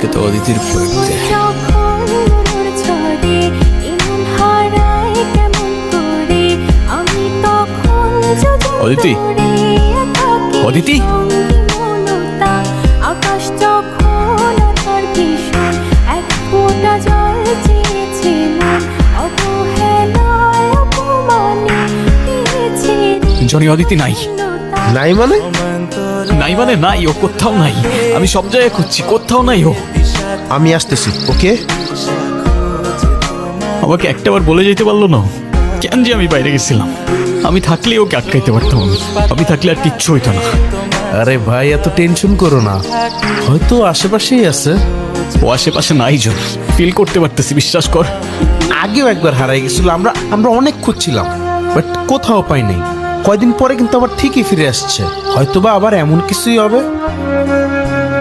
আজকে তো অদিতির বার্থডে। অদিতি, অদিতি, আকাশ যখন তার ভীষণ এক ফোঁটা জল চেয়েছে মন, অবহেলায় অপমানে দিয়েছে জনি অদিতি নাই। নাই মানে? নাই মানে নাই, ও কোথাও নাই। আমি সব জায়গায় খুঁজছি, কোথাও নাই ও। আমি আসতেছি। ওকে, আমাকে একটাবার বলে যেতে পারলো না কেন যে আমি বাইরে গেছিলাম। আমি থাকলে ওকে আটকাইতে পারতাম, আমি থাকলে আর কিচ্ছু হইতো না। আরে ভাই এত টেনশন করো না, হয়তো আশেপাশেই আছে। ও আশেপাশে নাই জনি, ফিল করতে পারতেছি, বিশ্বাস কর। আগেও একবার হারাই গেছিল, আমরা অনেক খুঁজছিলাম, বাট কোথাও পাই নাই। কয়দিন পরে কিন্তু আবার ঠিকই ফিরে আসছে, হয়তোবা আবার এমন কিছুই হবে।